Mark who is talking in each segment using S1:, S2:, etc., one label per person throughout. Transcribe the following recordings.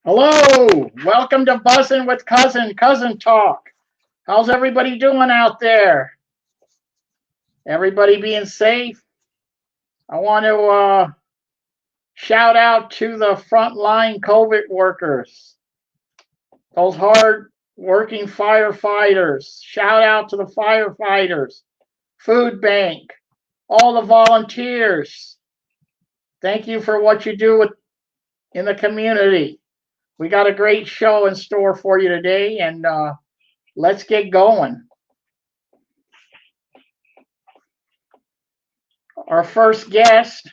S1: Hello, welcome to Buzzing with Cousin Talk. How's everybody doing out there? Everybody being safe? I want to shout out to the frontline COVID workers, those hard working firefighters. Shout out to the firefighters, food bank, all the volunteers. Thank you for what you do in the community. We got a great show in store for you today, and let's get going. Our first guest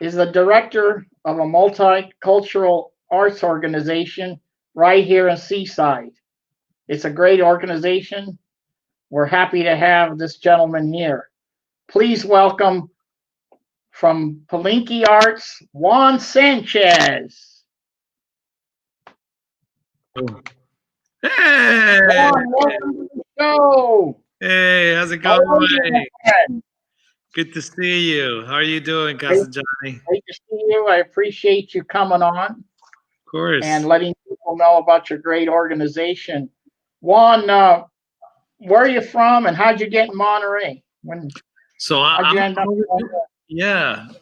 S1: is the director of a multicultural arts organization right here in Seaside. It's a great organization. We're happy to have this gentleman here. Please welcome from Palenke Arts, Juan Sanchez.
S2: Hey!
S1: Juan, welcome to the show.
S2: Hey, how's it
S1: How
S2: going?
S1: are you, my friend?
S2: Good to see you. How are you doing, Cousin Johnny?
S1: Great to see you. I appreciate you coming on
S2: Of course.
S1: and letting people know about your great organization. Juan, where are you from and how'd you get in Monterey?
S2: So
S1: How'd you end up?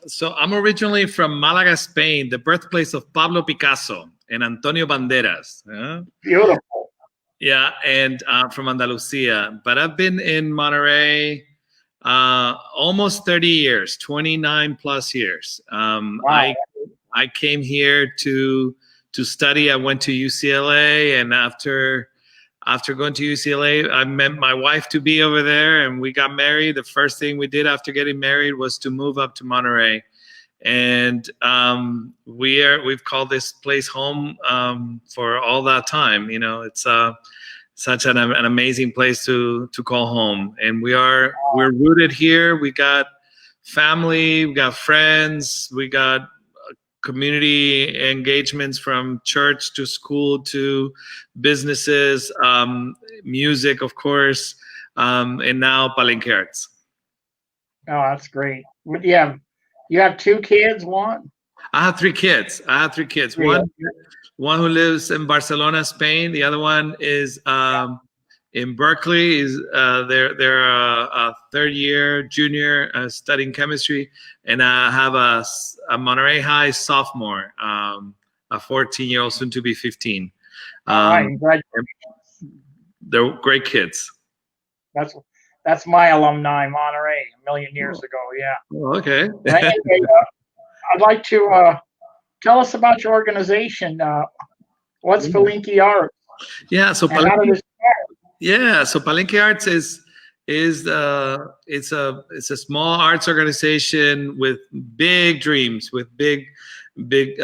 S2: So I'm originally from Malaga, Spain, the birthplace of Pablo Picasso and Antonio Banderas.
S1: Beautiful.
S2: Yeah, and from Andalusia. But I've been in Monterey almost 30 years, 29 plus years.
S1: Wow.
S2: I came here to study. I went to UCLA, and after going to UCLA, I met my wife to be over there, and we got married. The first thing we did after getting married was to move up to Monterey, and we've called this place home for all that time. You know, it's such an amazing place to call home, and we're rooted here. We got family, we got friends, we got community engagements from church to school to businesses, music, of course, and now Palenke Arts.
S1: Oh, that's great. What do you have? You have two kids, Juan?
S2: I have three kids. One who lives in Barcelona, Spain. The other one is in Berkeley. They're a third year junior studying chemistry, and I have a Monterey High sophomore, a 14-year-old, soon to be 15. They're great kids.
S1: That's my alumni, Monterey, a million years ago. Yeah.
S2: Oh, okay.
S1: Anyway, I'd like to tell us about your organization. What's Palenke Arts?
S2: Yeah. So
S1: how did it start?
S2: Yeah. So Palenke Arts is it's a small arts organization with big dreams, with with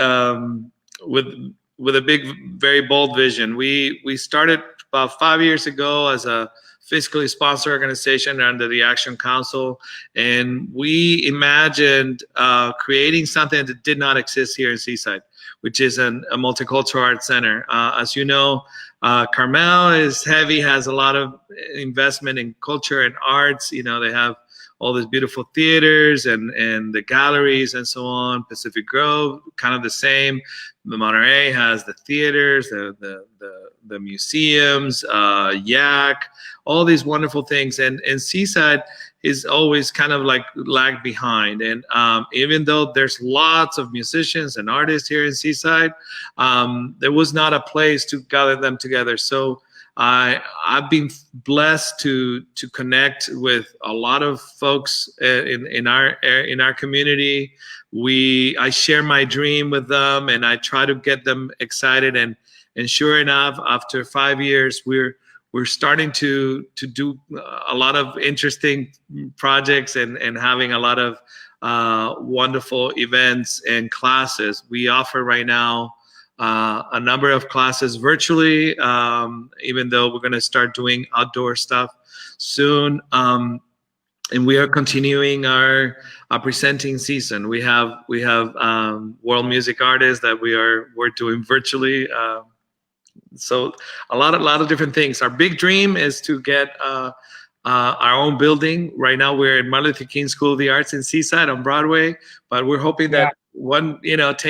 S2: a big, very bold vision. We started about 5 years ago as a fiscally sponsored organization under the Action Council, and we imagined creating something that did not exist here in Seaside, which is a multicultural arts center. As you know, Carmel is heavy, has a lot of investment in culture and arts. You know, they have all these beautiful theaters and the galleries and so on. Pacific Grove, kind of the same. The Monterey has the theaters, the museums, Yak, all these wonderful things. And Seaside is always kind of like lagged behind. And even though there's lots of musicians and artists here in Seaside, there was not a place to gather them together. So I've been blessed to connect with a lot of folks in our community. I share my dream with them, and I try to get them excited. And sure enough, after 5 years, we're starting to do a lot of interesting projects and having a lot of wonderful events and classes. We offer right now a number of classes virtually, even though we're going to start doing outdoor stuff soon. And we are continuing our presenting season. We have world music artists that we're doing virtually. So a lot of different things. Our big dream is to get our own building. Right now we're at Martin Luther King School of the Arts in Seaside on Broadway, but we're hoping that 10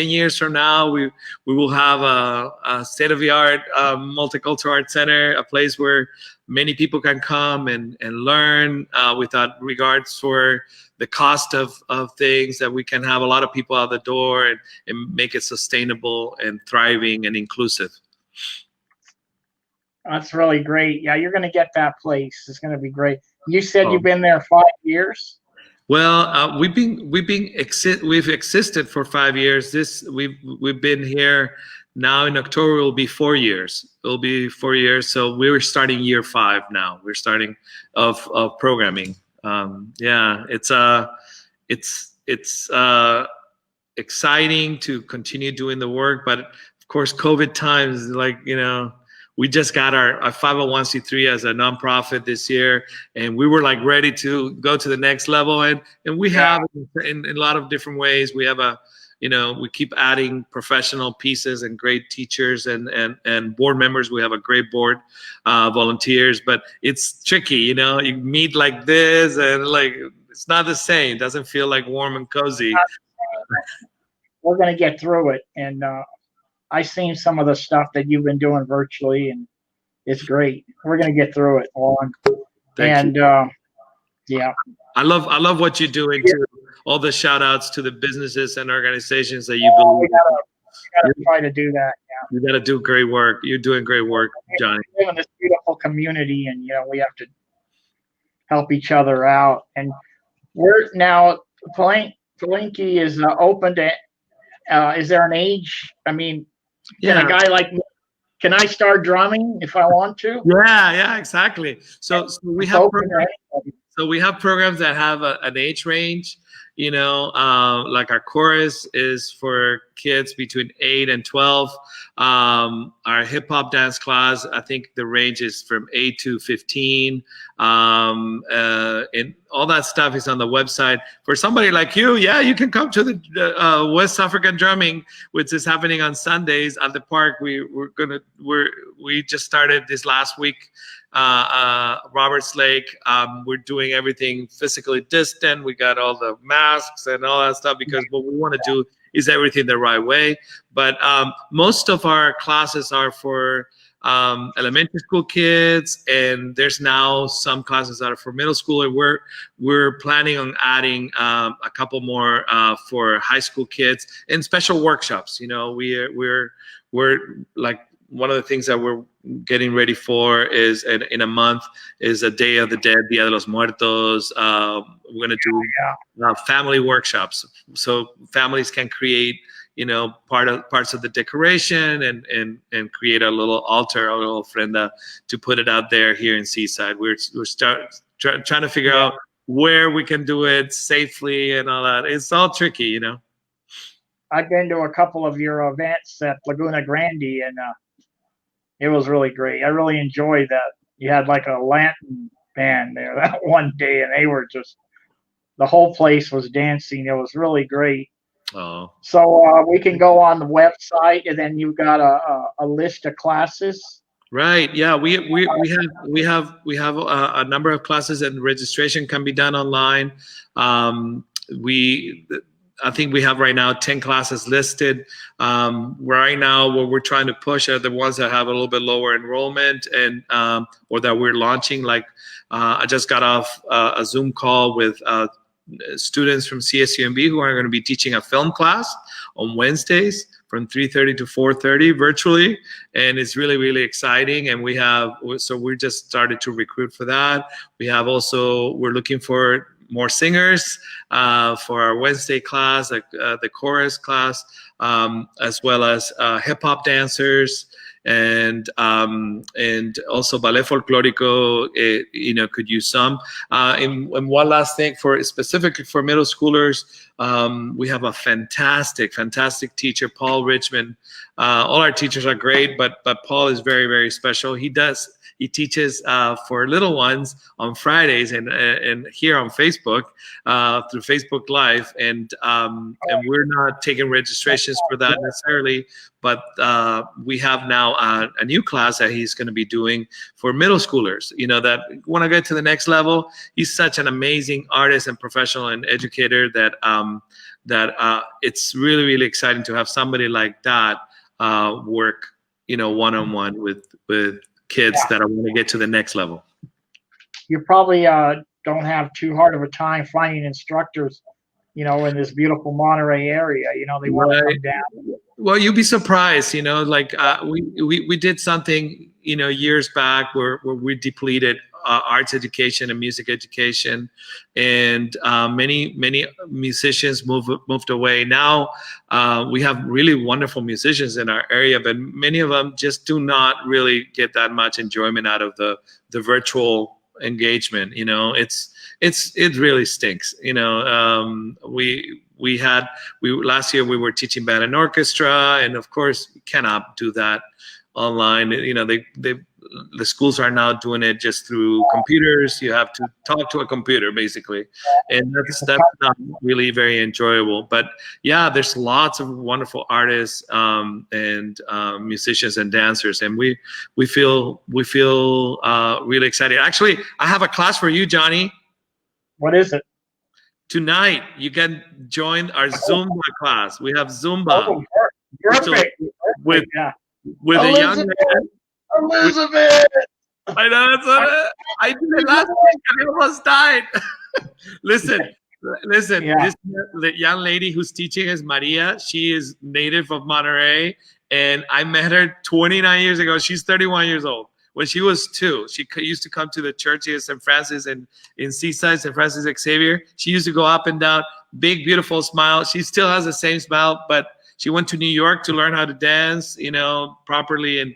S2: years from now, we will have a state-of-the-art multicultural art center, a place where many people can come and learn without regards for the cost of things, that we can have a lot of people out the door and make it sustainable and thriving and inclusive.
S1: That's really great. Yeah, you're going to get that place. It's going to be great. You said
S2: Oh.
S1: you've been there 5 years.
S2: Well, we've existed for 5 years. We've been here now. In October will be 4 years. It'll be 4 years. So we're starting year 5 now. We're starting of programming. Yeah, it's exciting to continue doing the work, but of course, COVID times, like, we just got our 501c3 as a nonprofit this year, and we were like ready to go to the next level. And we have in a lot of different ways. We have we keep adding professional pieces and great teachers and board members. We have a great board, volunteers, but it's tricky. You meet like this and like, it's not the same. It doesn't feel like warm and cozy.
S1: We're going to get through it. And, I've seen some of the stuff that you've been doing virtually, and it's great. We're going to get through it, Juan.
S2: Thank you.
S1: Yeah.
S2: I love what you're doing too. All the shout outs to the businesses and organizations that you believe.
S1: We gotta try to do that. Yeah.
S2: You got to do great work. You're doing great work, Johnny.
S1: We live in this beautiful community, and we have to help each other out. And we're now Palenke is open to. Is there an age? I mean, can a guy like me, can I start drumming if I want to?
S2: Yeah, exactly. So we have programs that have an age range. Like our chorus is for kids between 8 and 12. Our hip hop dance class, I think the range is from 8 to 15. And all that stuff is on the website. For somebody like you, you can come to the West African drumming, which is happening on Sundays at the park. We just started this last week. Roberts Lake. We're doing everything physically distant. We got all the masks and all that stuff, because what we want to do is everything the right way. But most of our classes are for elementary school kids, and there's now some classes that are for middle school, and we're planning on adding a couple more for high school kids and special workshops. We're like, one of the things that we're getting ready for is in a month is a Day of the Dead, Dia de los Muertos. We're going to do family workshops, so families can create, parts of the decoration and create a little altar, a little ofrenda to put it out there here in Seaside. We're trying to figure out where we can do it safely and all that. It's all tricky,
S1: I've been to a couple of your events at Laguna Grande, and it was really great. I really enjoyed that. You had like a Latin band there that one day, and they were the whole place was dancing. It was really great.
S2: Oh.
S1: So we can go on the website, and then you've got a list of classes.
S2: Right. Yeah. We have a number of classes, and registration can be done online. I think we have right now 10 classes listed. Right now, what we're trying to push are the ones that have a little bit lower enrollment and or that we're launching. Like I just got off a Zoom call with students from CSUMB who are going to be teaching a film class on Wednesdays from 3:30 to 4:30 virtually, and it's really, really exciting. And we just started to recruit for that. We're looking for more singers for our Wednesday class, the chorus class, as well as hip hop dancers, and also ballet folklorico. Could use some. And one last thing specifically for middle schoolers, we have a fantastic teacher, Paul Richmond. All our teachers are great, but Paul is very, very special. He teaches for little ones on Fridays and here on Facebook through Facebook Live, and we're not taking registrations for that necessarily, but we have now a new class that he's going to be doing for middle schoolers. That want to get to the next level. He's such an amazing artist and professional and educator that it's really, really exciting to have somebody like that work, one-on-one with kids that want to get to the next level.
S1: You probably don't have too hard of a time finding instructors, in this beautiful Monterey area. They want to come down.
S2: Well, you'd be surprised, like we did something, years back where we depleted arts education and music education, and many musicians moved away. Now we have really wonderful musicians in our area, but many of them just do not really get that much enjoyment out of the virtual engagement. It really stinks. Last year we were teaching band and orchestra, and of course we cannot do that online. The schools are now doing it just through computers. You have to talk to a computer basically, and that's not really very enjoyable. But yeah, there's lots of wonderful artists and musicians and dancers, and we feel really excited. Actually, I have a class for you, Johnny.
S1: What is it?
S2: Tonight you can join our Zumba class. We have Zumba.
S1: Oh, perfect.
S2: With a young man.
S1: Elizabeth.
S2: I know, that's what I did it last week. I almost died. Listen.
S1: Yeah.
S2: The young lady who's teaching is Maria. She is native of Monterey, and I met her 29 years ago. She's 31 years old. When she was 2, she used to come to the church here at St. Francis in Seaside, St. Francis Xavier. She used to go up and down, big, beautiful smile. She still has the same smile, but she went to New York to learn how to dance, properly, and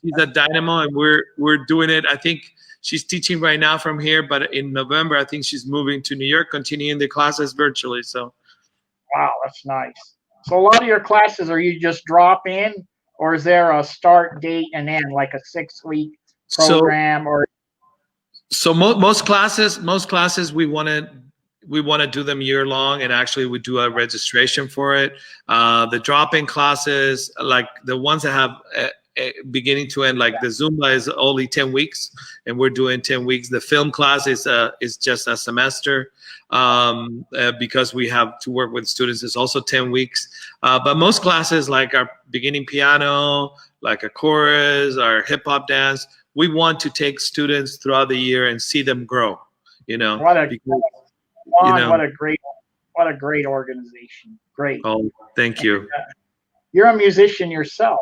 S2: she's a dynamo, and we're doing it. I think she's teaching right now from here, but in November, I think she's moving to New York, continuing the classes virtually. So,
S1: wow, that's nice. So a lot of your classes, are you just drop in, or is there a start date and end, like a 6-week program?
S2: So most classes we want to do them year long, and actually we do a registration for it. The drop-in classes, like the ones that have beginning to end, like the Zumba is only 10 weeks, and we're doing 10 weeks. The film class is just a semester, because we have to work with students. It's also 10 weeks. But most classes, like our beginning piano, like a chorus, our hip hop dance, we want to take students throughout the year and see them grow.
S1: What a great organization. Great.
S2: Oh, thank you.
S1: You're a musician yourself.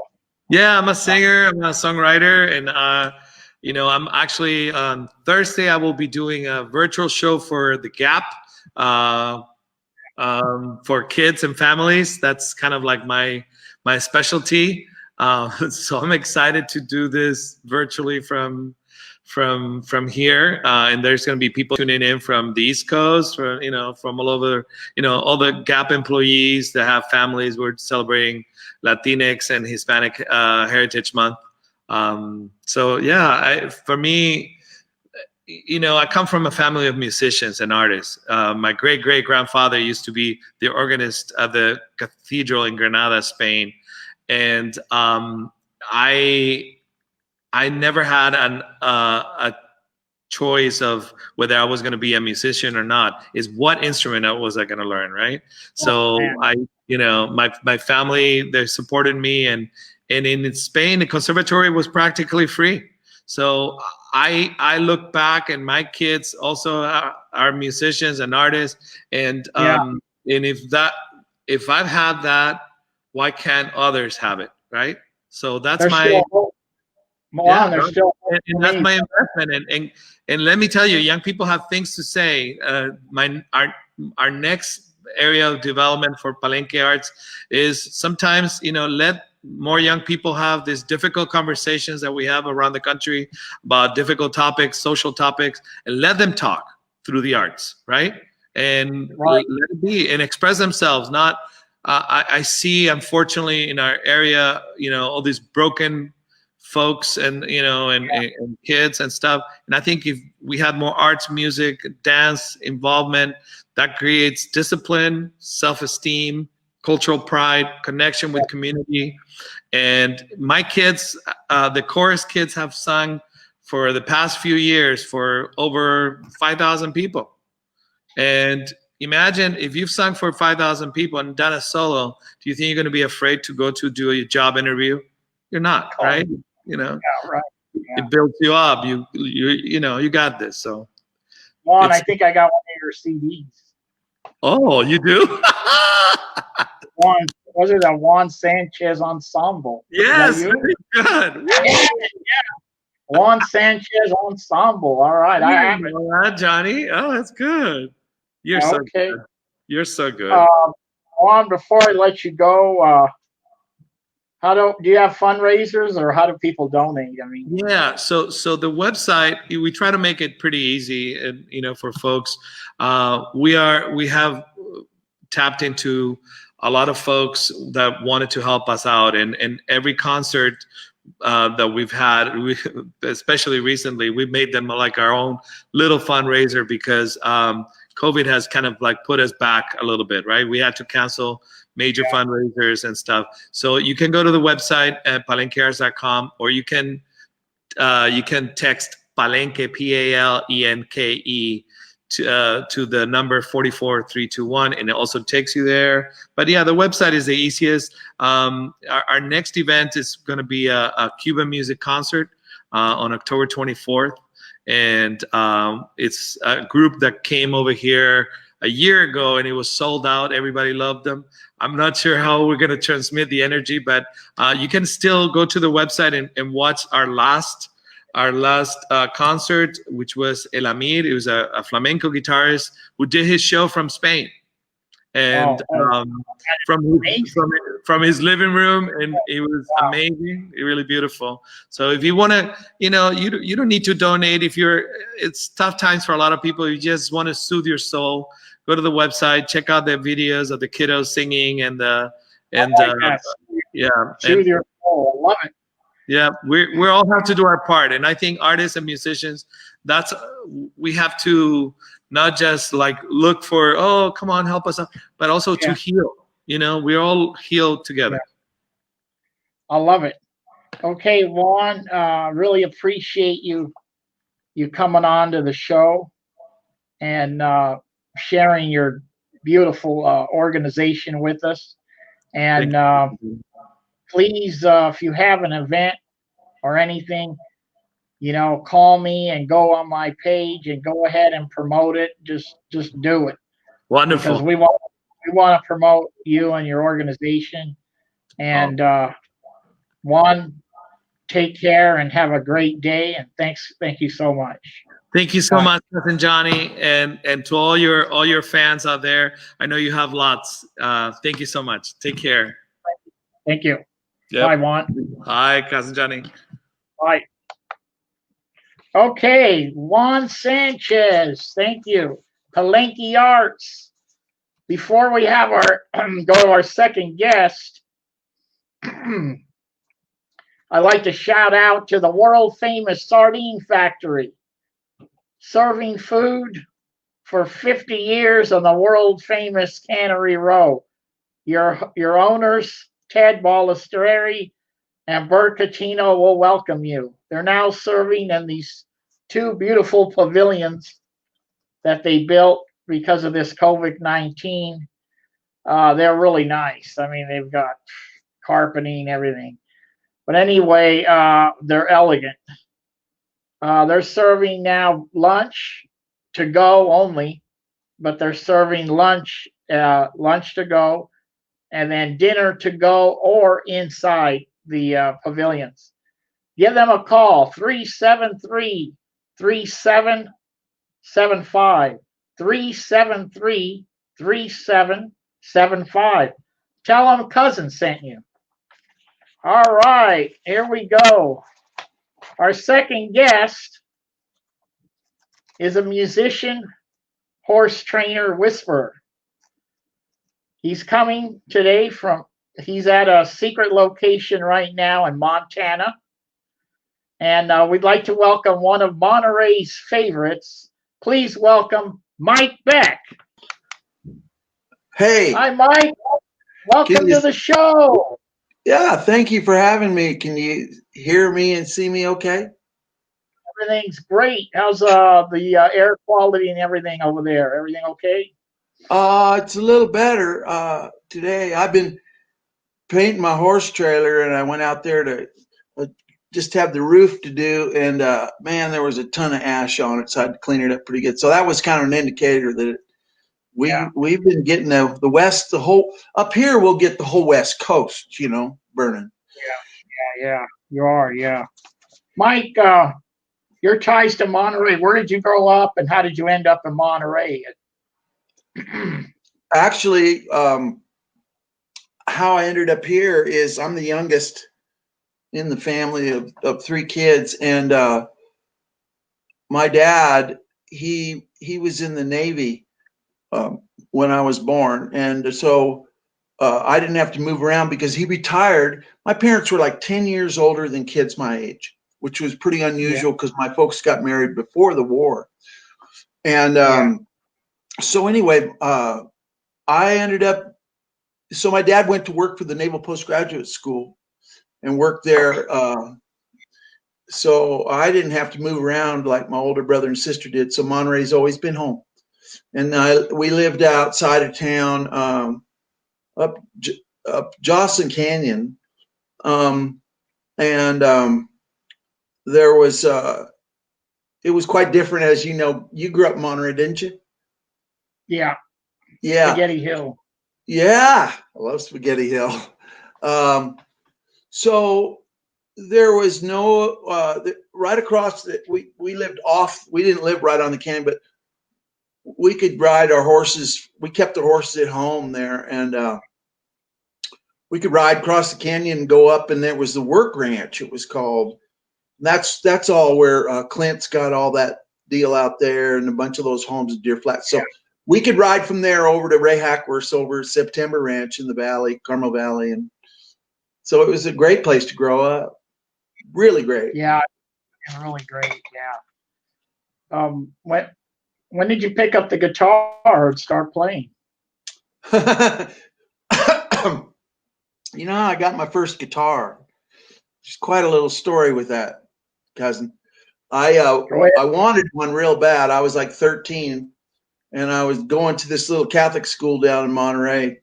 S2: Yeah, I'm a singer. I'm a songwriter, and I'm actually on Thursday. I will be doing a virtual show for the Gap for kids and families. That's kind of like my specialty. So I'm excited to do this virtually from here, and there's going to be people tuning in from the East Coast, from all over, all the Gap employees that have families. We're celebrating Latinx and Hispanic Heritage Month. So yeah, for me, I come from a family of musicians and artists. My great-great-grandfather used to be the organist at the cathedral in Granada, Spain, and I never had a choice of whether I was going to be a musician or not. Is what instrument was I going to learn, right? So my family, they supported me, and in Spain, the conservatory was practically free. So I look back, and my kids also are musicians and artists, and if I've had that, why can't others have it, right? So that's and that's my investment. And let me tell you, young people have things to say. Our next area of development for Palenke Arts is sometimes, let more young people have these difficult conversations that we have around the country about difficult topics, social topics, and let them talk through the arts, right? And let it be and express themselves. Not, I see, unfortunately, in our area, all these broken folks and and kids and stuff. And I think if we had more arts, music, dance involvement, that creates discipline, self-esteem, cultural pride, connection with community. And my kids, the chorus kids, have sung for the past few years for over 5,000 people. And imagine if you've sung for 5,000 people and done a solo, do you think you're going to be afraid to go to do a job interview? You're not, right? You know,
S1: Yeah, right. Yeah.
S2: it builds you up. You got this. So
S1: Juan, I think I got one of your CDs.
S2: oh, you do?
S1: Juan, was it a Juan Sanchez ensemble?
S2: Yes,
S1: Is that
S2: very good.
S1: you? Juan Sanchez ensemble. All right, I have it.
S2: All right, Johnny. Oh, that's good. You're so
S1: Okay.
S2: good. You're so good.
S1: Juan, before I let you go, do you have fundraisers, or how do people donate? I mean,
S2: Yeah, so the website, we try to make it pretty easy, and for folks, we have tapped into a lot of folks that wanted to help us out, and every concert that we've had, especially recently, we've made them like our own little fundraiser, because COVID has kind of like put us back a little bit, right? We had to cancel major fundraisers and stuff. So you can go to the website at palenkearts.com, or you can text Palenke, Palenke, to the number 44321, and it also takes you there. But yeah, the website is the easiest. Our next event is going to be a Cuban music concert on October 24th, and it's a group that came over here a year ago, and it was sold out. Everybody loved them. I'm not sure how we're going to transmit the energy, but you can still go to the website and watch our last concert, which was El Amir. It was a flamenco guitarist who did his show from Spain, and from his living room, and it was amazing, really beautiful. So if you want to, you don't need to donate. It's tough times for a lot of people. You just want to soothe your soul. Go to the website, check out the videos of the kiddos singing, yeah,
S1: soothe your soul. I love it.
S2: Yeah, we all have to do our part, and I think artists and musicians, we have to not just like look for, oh, come on, help us out, but also to heal. We all heal together.
S1: I love it. Okay, Juan, really appreciate you coming on to the show and sharing your beautiful organization with us. And please, if you have an event or anything, call me and go on my page and go ahead and promote it. Just do it.
S2: Wonderful.
S1: Because we want to promote you and your organization. And Juan, take care and have a great day. And thank you so much.
S2: Thank you so much, Cousin Johnny, and to all your fans out there. I know you have lots. Thank you so much. Take care.
S1: Thank you.
S2: Yep.
S1: Bye, Juan.
S2: Hi, Cousin Johnny.
S1: Bye. Okay, Juan Sanchez. Thank you. Palenke Arts. Before we have go to our second guest, I'd like to shout out to the world famous Sardine Factory, serving food for 50 years on the world famous Cannery Row. Your owners, Ted Balistreri and Bert Catino, will welcome you. They're now serving in these two beautiful pavilions that they built because of this COVID-19. They're really nice. I mean, they've got carpeting, everything. But anyway, they're elegant. They're serving now lunch to go only, but they're serving lunch to go, and then dinner to go or inside the pavilions. Give them a call, 373-3775, 373-3775. Tell them Cousin sent you. All right, here we go. Our second guest is a musician, horse trainer, whisperer. He's coming today he's at a secret location right now in Montana. And we'd like to welcome one of Monterey's favorites. Please welcome Mike Beck.
S3: Hey.
S1: Hi, Mike. Welcome to the show.
S3: Yeah, thank you for having me. Can you hear me and see me okay?
S1: Everything's great. How's the air quality and everything over there? Everything okay?
S3: It's a little better today. I've been painting my horse trailer, and I went out there to just have the roof to do, and man, there was a ton of ash on it, so I had to clean it up pretty good. So that was kind of an indicator that
S1: Yeah,
S3: we've been getting the west, the whole up here. We'll get the whole west coast, burning.
S1: yeah. You are, yeah. Mike, your ties to Monterey. Where did you grow up, and how did you end up in Monterey?
S3: Actually, how I ended up here is I'm the youngest in the family of three kids, and my dad he was in the Navy when I was born, and so I didn't have to move around because he retired. My parents were like 10 years older than kids my age, which was pretty
S1: Yeah,
S3: unusual because my folks got married before the war. And
S1: yeah,
S3: so anyway, I ended up. So my dad went to work for the Naval Postgraduate School and worked there. So I didn't have to move around like my older brother and sister did. So Monterey's always been home. And we lived outside of town, up up Jocelyn Canyon, and there was it was quite different, as you know. You grew up in Monterey, didn't you?
S1: yeah.
S3: Yeah,
S1: Spaghetti Hill.
S3: yeah. I love Spaghetti Hill. Um, so there was no right across the we lived off. We didn't live right on the canyon, but we could ride our horses. We kept the horses at home there, and we could ride across the canyon and go up. And there was the Work Ranch. It was called. That's all where Clint's got all that deal out there, and a bunch of those homes in Deer Flat. So we could ride from there over to Ray Hackworth's over September Ranch in the valley, Carmel Valley, and so it was a great place to grow up. Really great.
S1: Yeah, really great. Yeah. When did you pick up the guitar and start playing?
S3: I got my first guitar. There's quite a little story with that, cousin.
S1: Go ahead.
S3: I wanted one real bad. I was like 13, and I was going to this little Catholic school down in Monterey,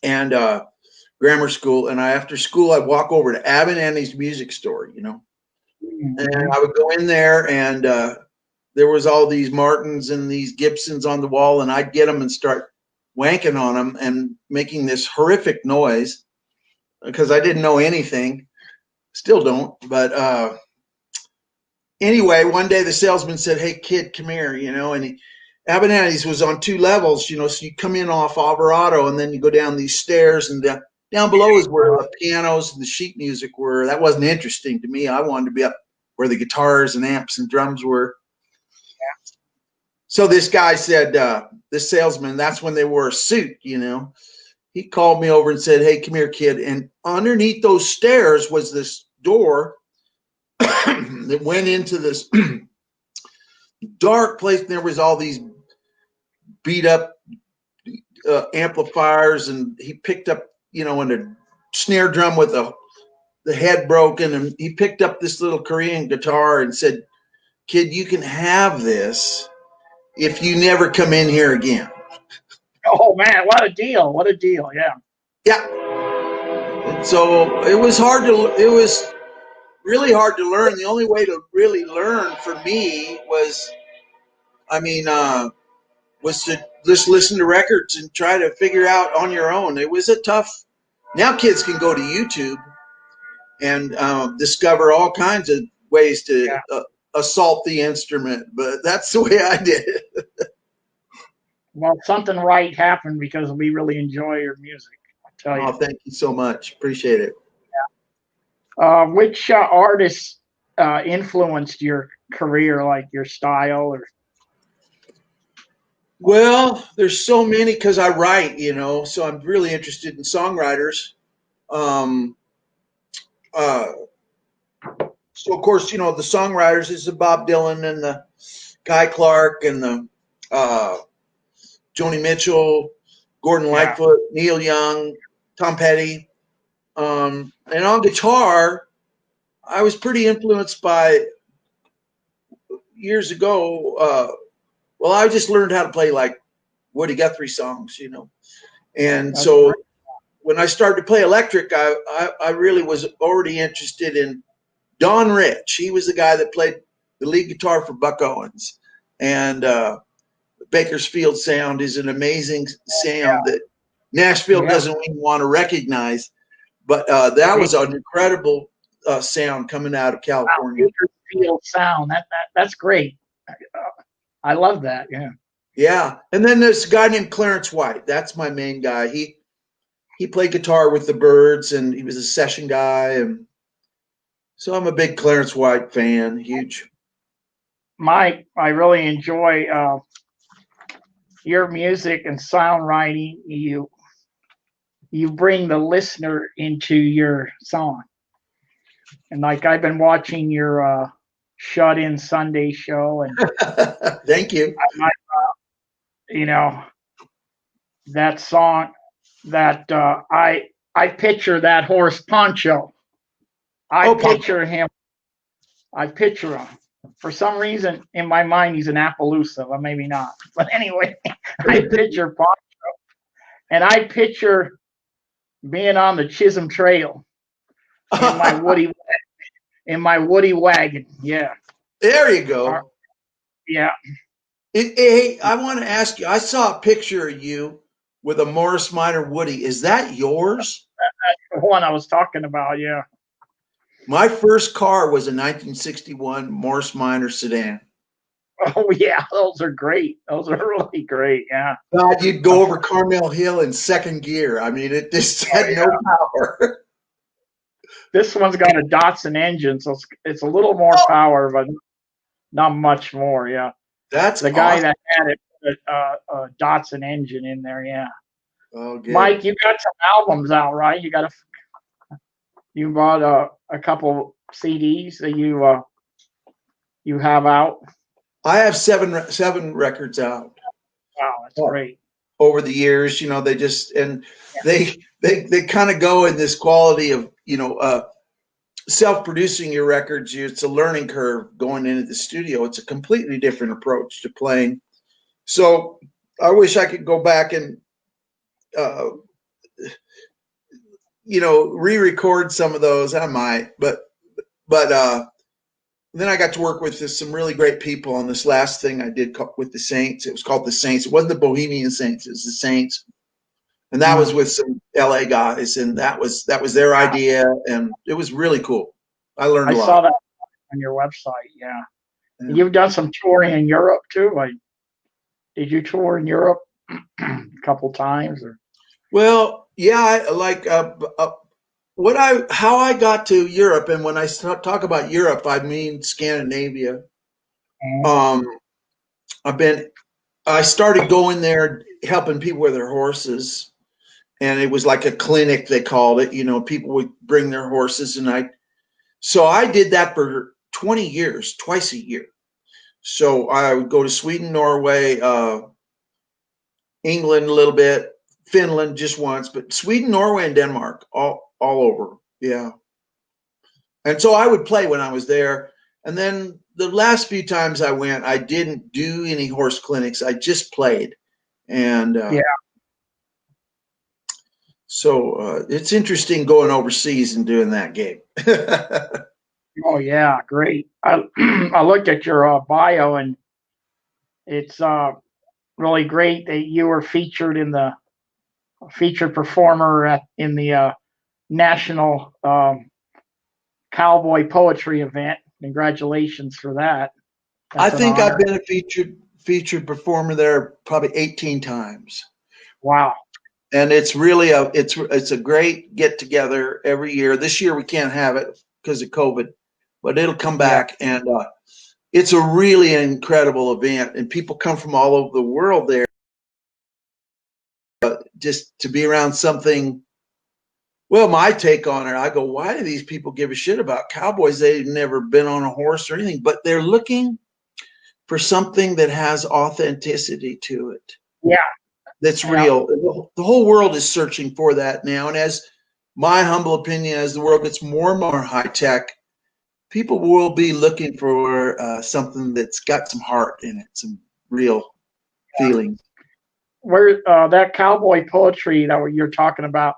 S3: and grammar school. And after school, I'd walk over to Abernathy's music store, and
S1: Mhm.
S3: I would go in there, and there was all these Martins and these Gibsons on the wall, and I'd get them and start wanking on them and making this horrific noise because I didn't know anything. Still don't. But anyway, one day the salesman said, "Hey, kid, come here," and Abernathy's was on two levels, so you come in off Alvarado, and then you go down these stairs, and down below is where the pianos and the sheet music were. That wasn't interesting to me. I wanted to be up where the guitars and amps and drums were. So this guy said, this salesman, that's when they wore a suit, He called me over and said, "Hey, come here, kid." And underneath those stairs was this door that went into this dark place. And there was all these beat up amplifiers, and he picked up, and a snare drum with the head broken. And he picked up this little Korean guitar and said, "Kid, you can have this if you never come in here again."
S1: Oh man, what a deal! What a deal! Yeah.
S3: Yeah. And so it was really hard to learn. The only way to really learn for me was, I mean, was to just listen to records and try to figure out on your own. It was a tough. Now kids can go to YouTube and discover all kinds of ways to
S1: Yeah.
S3: assault the instrument, but that's the way I did it.
S1: Well, something right happened because we really enjoy your music. I tell
S3: Oh,
S1: you.
S3: thank you so much. Appreciate it.
S1: Which artists influenced your career, like your style, or
S3: Well, there's so many because I write, so I'm really interested in songwriters. Um, uh, so of course, the songwriters is the Bob Dylan and the Guy Clark and the Joni Mitchell, Gordon
S1: yeah,
S3: Lightfoot, Neil Young, Tom Petty. And on guitar, I was pretty influenced by years ago. Well, I just learned how to play like Woody Guthrie songs, you know. And
S1: That's
S3: so
S1: great.
S3: when I started to play electric, I really was already interested in Don Rich. He was the guy that played the lead guitar for Buck Owens. And Bakersfield sound is an amazing sound that Nashville
S1: Yeah.
S3: doesn't even want to recognize. But that was an incredible sound coming out of California.
S1: Bakersfield sound. That's great. I love that. Yeah.
S3: Yeah. And then there's a guy named Clarence White. That's my main guy. He played guitar with the Byrds, and he was a session guy. And so I'm a big Clarence White fan, huge.
S1: Mike, I really enjoy your music and songwriting. You bring the listener into your song. And like I've been watching your Shut In Sunday show, and
S3: Thank you.
S1: you know that song that I picture that horse Poncho. I
S3: Oh,
S1: picture him. I picture him. For some reason, in my mind, he's an Appaloosa, or maybe not. But anyway, I picture Poncho, and I picture being on the Chisholm Trail in my Woody wagon. Yeah,
S3: There you go.
S1: yeah.
S3: Hey, I want to ask you. I saw a picture of you with a Morris Minor Woody. Is that yours?
S1: The one I was talking about. Yeah.
S3: My first car was a 1961 Morris Minor sedan.
S1: Oh yeah, those are great. Those are really great. Yeah.
S3: God, you'd go over Carmel Hill in second gear. I mean, it just had no power.
S1: This one's got a Datsun engine, so it's a little more power, but not much more. Yeah.
S3: That's
S1: The guy
S3: awesome.
S1: that had it put a Datsun engine in there. Yeah.
S3: Oh, good.
S1: Mike, you got some albums out, right? You bought a couple CDs that you have out.
S3: I have seven records out.
S1: Wow, that's great.
S3: Over the years, you know, they just they kind of go in this quality of, you know, self-producing your records. It's a learning curve going into the studio. It's a completely different approach to playing. So I wish I could go back and you know, re-record some of those. I might, but then I got to work with some really great people on this last thing I did with the Saints. It was called the Saints. It wasn't the Bohemian Saints. It was the Saints. And that was with some LA guys, and that was their idea, and it was really cool. I learned a lot.
S1: I saw that on your website. Yeah. You've done some touring in Europe too. Like, did you tour in Europe a couple times? Or?
S3: Well, yeah, how I got to Europe, and when I talk about Europe, I mean Scandinavia. I started going there helping people with their horses, and it was like a clinic, they called it. You know, people would bring their horses, and I did that for 20 years, twice a year. So I would go to Sweden, Norway, England a little bit, Finland just once, but Sweden, Norway, and Denmark, all over. Yeah. And so I would play when I was there. And then the last few times I went, I didn't do any horse clinics. I just played. And so it's interesting going overseas and doing that game.
S1: Oh yeah, great. I looked at your bio, and it's really great that you were featured in the featured performer in the National Cowboy Poetry event. Congratulations for that.
S3: I think I've been a featured performer there probably 18 times.
S1: Wow.
S3: And it's really it's a great get together every year. This year we can't have it because of COVID, but it'll come back, and it's a really incredible event, and people come from all over the world there just to be around something. Well, my take on it, I go, why do these people give a shit about cowboys? They've never been on a horse or anything, but they're looking for something that has authenticity to it.
S1: Yeah.
S3: That's real. The whole world is searching for that now. And as my humble opinion, as the world gets more and more high tech, people will be looking for something that's got some heart in it, some real feeling.
S1: where that cowboy poetry that you're talking about,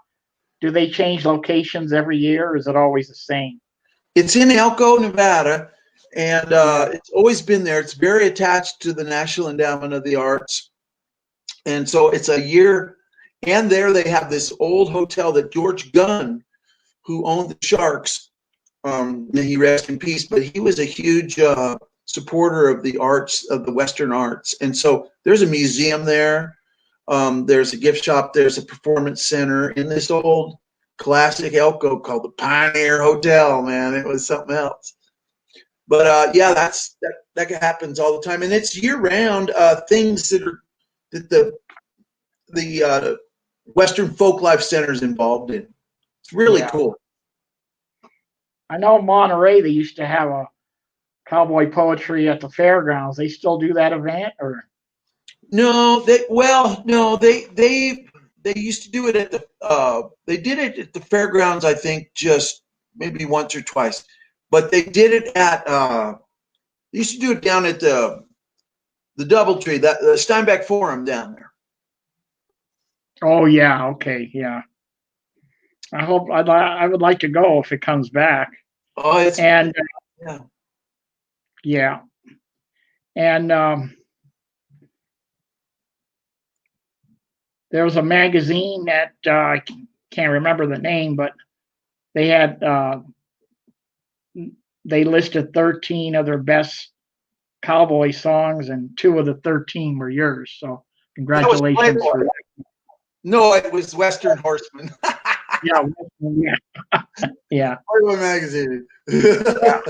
S1: do they change locations every year, or is it always the same?
S3: It's in Elko, Nevada, and
S1: Yeah.
S3: it's always been there. It's very attached to the National Endowment of the Arts, and so it's a year. And there they have this old hotel that George Gunn, who owned the Sharks, may he rest in peace, but he was a huge supporter of the arts, of the Western arts. And so there's a museum there. There's a gift shop. There's a performance center in this old classic Elko called the Pioneer Hotel, man. It was something else. But yeah, that happens all the time. And it's year round things that the Western Folk Life Center is involved in. It's really cool.
S1: I know Monterey, they used to have a cowboy poetry at the fairgrounds. They still do that event, or?
S3: No, they used to do it at the they did it at the fairgrounds, I think, just maybe once or twice. But they did it at they used to do it down at the Doubletree, that the Steinbeck Forum down there.
S1: Oh yeah, okay, yeah. I would like to go if it comes back.
S3: Oh, it's
S1: And
S3: yeah.
S1: yeah. And there was a magazine that I can't remember the name, but they had they listed 13 of their best cowboy songs, and 2 of the 13 were yours. So congratulations for that.
S3: No, it was Western Horseman.
S1: Yeah, yeah, yeah.
S3: Playboy magazine.
S1: Yeah.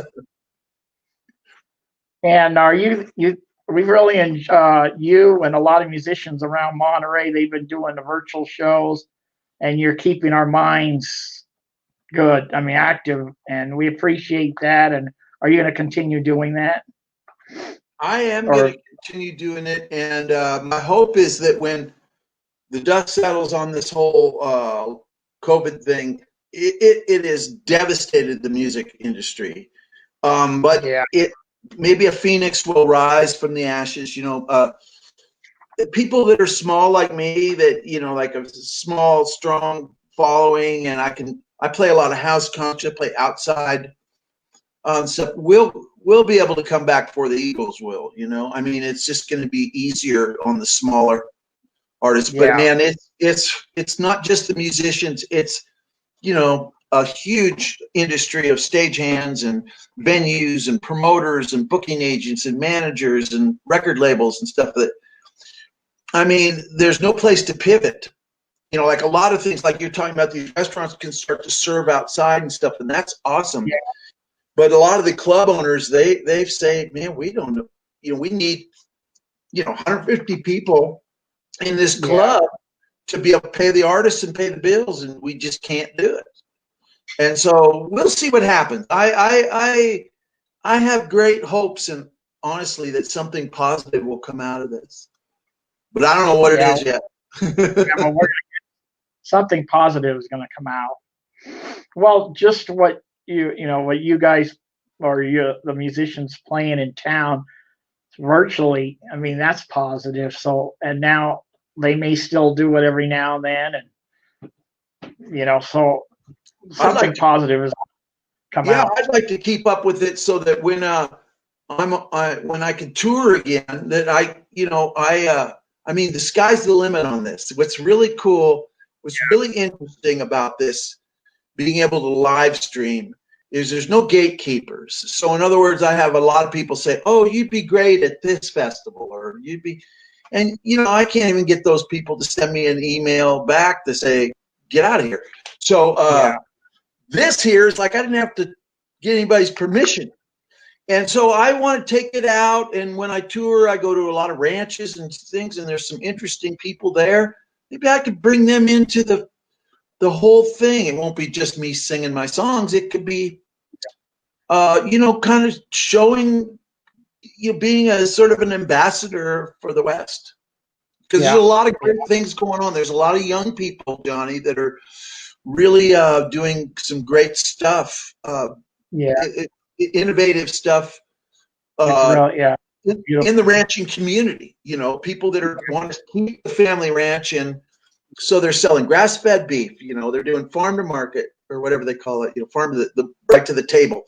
S1: And are we really enjoy you and a lot of musicians around Monterey. They've been doing the virtual shows, and you're keeping our minds good. I mean, active, and we appreciate that. And are you going to continue doing that?
S3: I am going to continue doing it, and my hope is that when the dust settles on this whole COVID thing, it has devastated the music industry. But
S1: Yeah.
S3: Maybe a phoenix will rise from the ashes. People that are small like me, that like a small, strong following, and I play a lot of house concerts, I play outside. So we'll be able to come back before the Eagles will. I mean, it's just going to be easier on the smaller artists. But man, it's not just the musicians. It's a huge industry of stagehands and venues and promoters and booking agents and managers and record labels and stuff. That, I mean, there's no place to pivot. Like a lot of things, like you're talking about, these restaurants can start to serve outside and stuff, and that's awesome. Yeah. But a lot of the club owners, they say, man, we don't know. We need 150 people in this club to be able to pay the artists and pay the bills, and we just can't do it. And so we'll see what happens. I have great hopes, and honestly, that something positive will come out of this. But I don't know what it is yet.
S1: Well, something positive is going to come out. Well, just what what you guys or the musicians playing in town virtually, I mean, that's positive. So, and now they may still do it every now and then, and so something positive is come out.
S3: I'd like to keep up with it so that when when I can tour again, that I mean, the sky's the limit on this. What's really cool, what's really interesting about this being able to live stream is there's no gatekeepers. So in other words, I have a lot of people say, oh, you'd be great at this festival, or you'd be, and I can't even get those people to send me an email back to say, get out of here. So this here is like, I didn't have to get anybody's permission. And so I want to take it out. And when I tour, I go to a lot of ranches and things, and there's some interesting people there. Maybe I could bring them into the whole thing. It won't be just me singing my songs. It could be, kind of showing, being a sort of an ambassador for the West. Because there's a lot of great things going on. There's a lot of young people, Johnny, that are really doing some great stuff. Innovative stuff. in the ranching community, you know, people that are want to keep the family ranch, and so they're selling grass-fed beef, you know, they're doing farm to market or whatever they call it, you know, farm to the right to the table.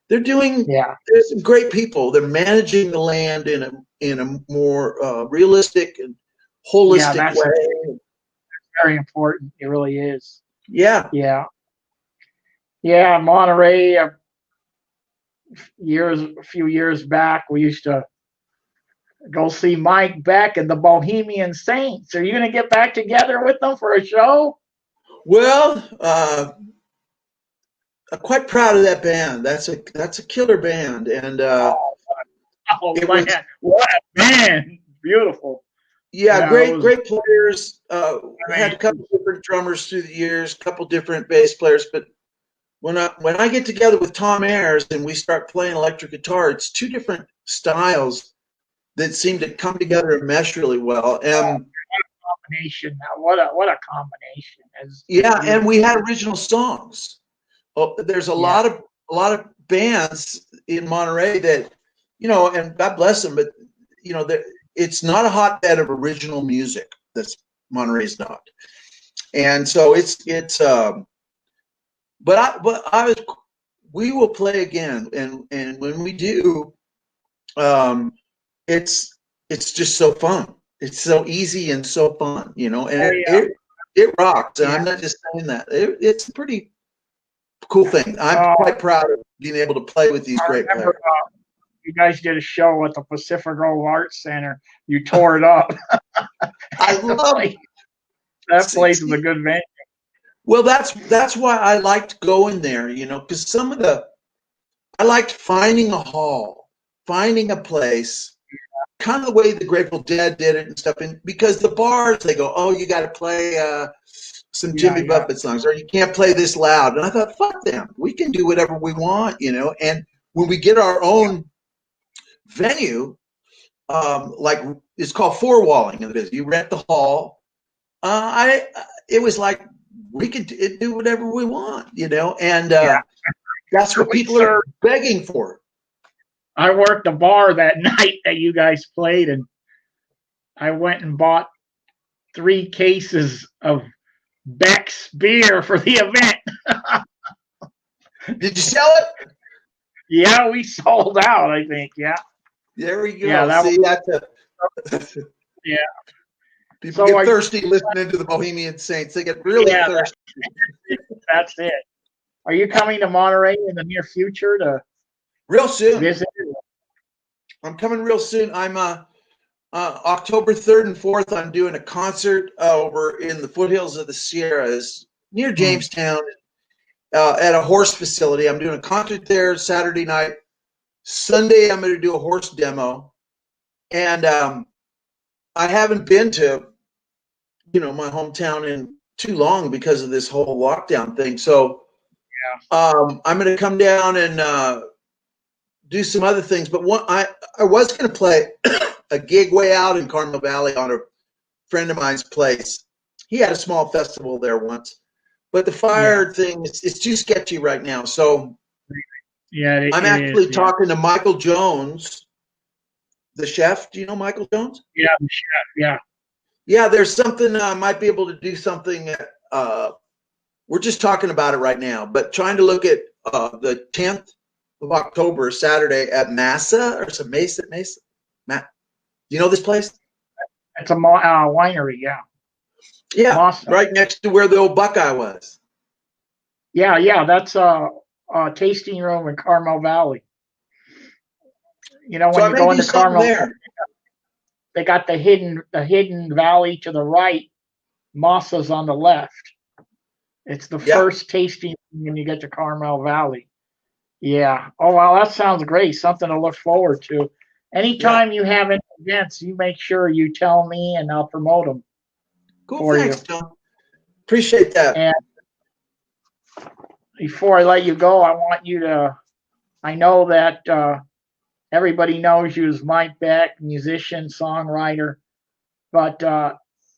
S3: They're doing, there's some great people. They're managing the land in a more realistic and holistic way.
S1: Very important. It really is.
S3: Yeah.
S1: Yeah. Yeah. Monterey, a few years back, we used to go see Mike Beck and the Bohemian Saints. Are you going to get back together with them for a show?
S3: Well, I'm quite proud of that band. That's a killer band, and
S1: what a band! Beautiful.
S3: Yeah, great players. Had a couple different drummers through the years, a couple different bass players, but when I get together with Tom Ayers and we start playing electric guitar, it's two different styles that seem to come together and mesh really well. And
S1: combination! What a combination!
S3: And we had original songs. Oh, there's a lot of bands in Monterey that, you know, and God bless them, but you know, it's not a hotbed of original music. That's Monterey's not, and so we will play again, and when we do, it's just so fun. It's so easy and so fun, you know, and it rocks. And I'm not just saying that. It's a pretty cool thing. I'm quite proud of being able to play with these great players.
S1: You guys did a show at the Pacific Grove Arts Center. You tore it up.
S3: I love
S1: it. That place is a good venue.
S3: Well, that's why I liked going there, you know, because I liked finding a hall, finding a place, kind of the way the Grateful Dead did it and stuff. And because the bars, they go, oh, you got to play some Jimmy Buffett songs, or you can't play this loud. And I thought, fuck them. We can do whatever we want, you know. And when we get our own venue, like it's called four walling in the business. You rent the hall. It was like we could do whatever we want, you know. And that's what people are begging for.
S1: I worked a bar that night that you guys played, and I went and bought 3 cases of Beck's beer for the event.
S3: Did you sell it?
S1: Yeah, we sold out, I think. Yeah.
S3: There we go.
S1: Yeah,
S3: People get thirsty listening to the Bohemian Saints. They get really thirsty.
S1: That's it. Are you coming to Monterey in the near future to
S3: real soon
S1: visit?
S3: I'm coming real soon. I'm October 3rd and 4th. I'm doing a concert over in the foothills of the Sierras near Jamestown at a horse facility. I'm doing a concert there Saturday night. Sunday, I'm going to do a horse demo. And I haven't been to, you know, my hometown in too long because of this whole lockdown thing. So I'm going to come down and do some other things. But I was going to play a gig way out in Carmel Valley on a friend of mine's place. He had a small festival there once. But the fire thing, it's too sketchy right now. So I'm actually talking to Michael Jones, the chef. Do you know Michael Jones?
S1: Yeah, the chef. Yeah.
S3: Yeah, there's something I might be able to do something. We're just talking about it right now, but trying to look at the 10th of October, Saturday at Mesa or some Mesa. You know this place?
S1: It's a winery. Yeah.
S3: Yeah,
S1: awesome.
S3: Right next to where the old Buckeye was.
S1: Yeah. That's a tasting room in Carmel Valley. You know, when you go into Carmel, they got the hidden valley to the right, Masa's on the left. It's the first tasting when you get to Carmel Valley. Yeah. Oh, wow, that sounds great. Something to look forward to. Anytime you have any events, you make sure you tell me and I'll promote them.
S3: Cool, thanks, John. Appreciate that.
S1: And before I let you go, I want you to, I know that everybody knows you as Mike Beck, musician, songwriter, but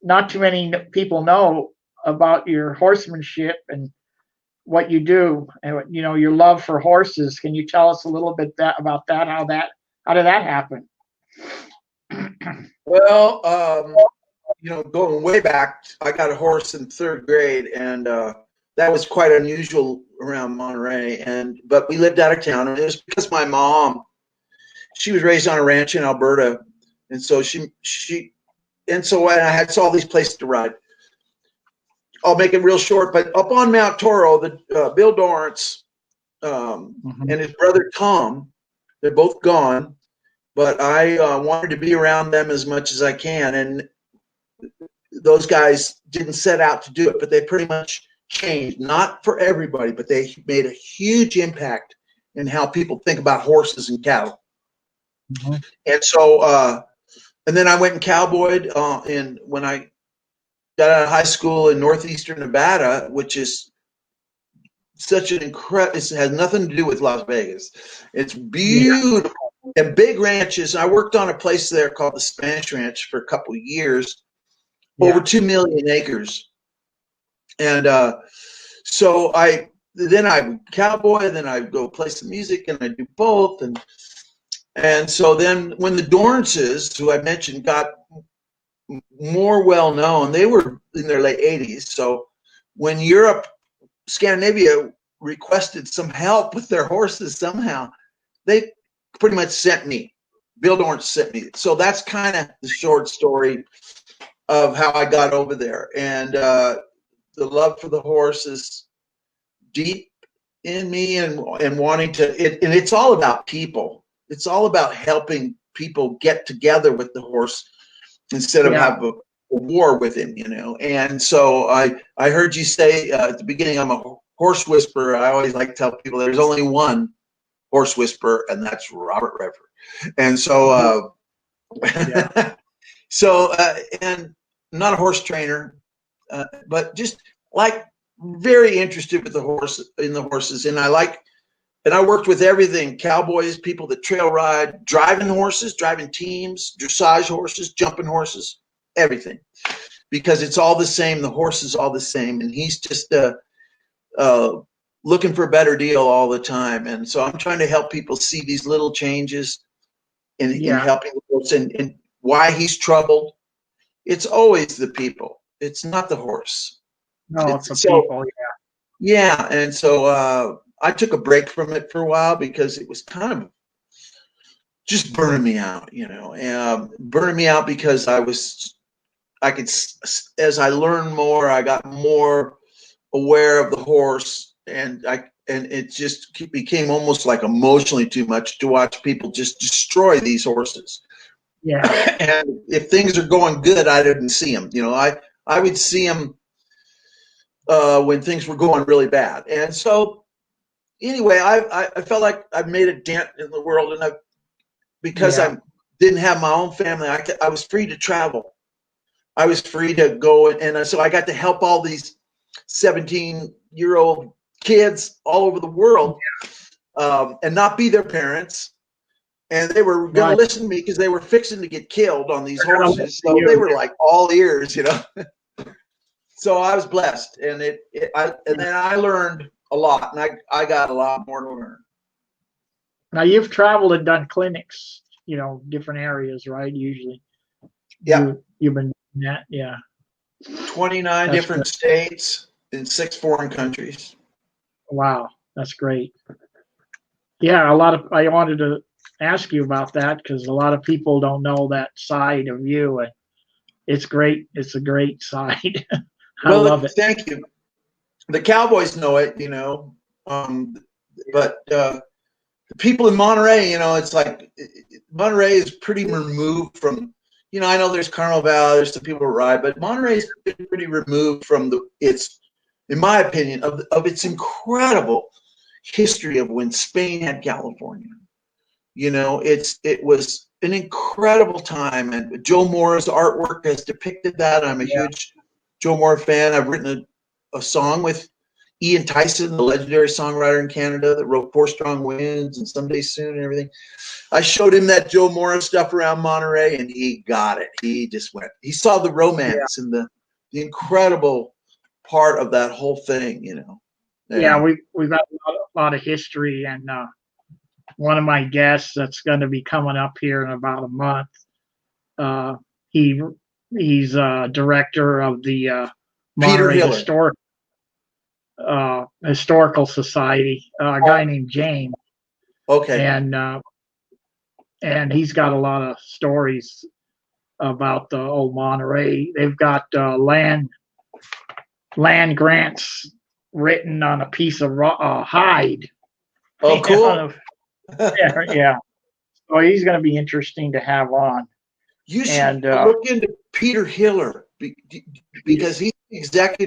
S1: not too many people know about your horsemanship and what you do, and you know, your love for horses. Can you tell us a little bit about that? How did that happen?
S3: Well, going way back, I got a horse in 3rd grade, and that was quite unusual around Monterey. But we lived out of town, and it was because my mom, she was raised on a ranch in Alberta, and so and I had all these places to ride. I'll make it real short, but up on Mount Toro, the Bill Dorrance and his brother Tom, they're both gone, but I wanted to be around them as much as I can, and those guys didn't set out to do it, but they pretty much changed, not for everybody, but they made a huge impact in how people think about horses and cattle. And so, and then I went and cowboyed when I got out of high school in northeastern Nevada, which is such an incredible, it has nothing to do with Las Vegas. It's beautiful and big ranches. I worked on a place there called the Spanish Ranch for a couple of years, over 2 million acres. And so then I would cowboy, then I go play some music, and I do both. And so then when the Dorrances, who I mentioned, got more well known, they were in their late 80s. So when Scandinavia requested some help with their horses somehow, they pretty much sent me. Bill Dorrance sent me. So that's kind of the short story of how I got over there. And the love for the horse is deep in me, and wanting to, and it's all about people. It's all about helping people get together with the horse instead of have a war with him, And so I heard you say at the beginning, I'm a horse whisperer. I always like to tell people there's only one horse whisperer, and that's Robert Redford. And so, and not a horse trainer, but just like very interested with the horses. And I worked with everything: cowboys, people that trail ride, driving horses, driving teams, dressage horses, jumping horses, everything, because it's all the same. The horse is all the same, and he's just looking for a better deal all the time. And so I'm trying to help people see these little changes in helping the horse, and why he's troubled. It's always the people. It's not the horse.
S1: No, it's the people.
S3: Yeah. And so I took a break from it for a while because it was kind of just burning me out, burning me out because as I learned more, I got more aware of the horse, and it just became almost like emotionally too much to watch people just destroy these horses.
S1: Yeah.
S3: And if things are going good, I didn't see them. I would see them when things were going really bad. And so anyway, I felt like I've made a dent in the world, and because I didn't have my own family, I was free to travel. I was free to go, and so I got to help all these 17-year-old kids all over the world, and not be their parents. And they were going to listen to me because they were fixing to get killed on these horses. So they were like all ears, So I was blessed, and then I learned a lot, and I got a lot more to learn.
S1: Now you've traveled and done clinics, different areas, right? Usually.
S3: Yeah.
S1: You've been doing that, yeah.
S3: 29 different states in 6 foreign countries.
S1: Wow, that's great. Yeah, I wanted to ask you about that because a lot of people don't know that side of you, and it's great. It's a great side. I love it.
S3: Thank you. The cowboys know it, but the people in Monterey, it's like Monterey is pretty removed from, I know there's Carmel Valley, there's some people who ride, but Monterey's pretty removed from in my opinion, of its incredible history of when Spain had California. It was an incredible time, and Joe Mora's artwork has depicted that. I'm a huge Joe Mora fan. I've written a song with Ian Tyson, the legendary songwriter in Canada that wrote 4 Strong Winds and Someday Soon and everything. I showed him that Joe Mora stuff around Monterey, and he got it. He just went. He saw the romance and the incredible part of that whole thing,
S1: Yeah, we've got a lot of history, and one of my guests that's going to be coming up here in about a month He's director of the
S3: Peter
S1: Monterey
S3: Hiller.
S1: Historical Society. A guy named James,
S3: Okay.
S1: and he's got a lot of stories about the old Monterey. They've got land grants written on a piece of hide.
S3: Oh, cool.
S1: Yeah. So he's going to be interesting to have on.
S3: You should look into Peter Hiller because he's executive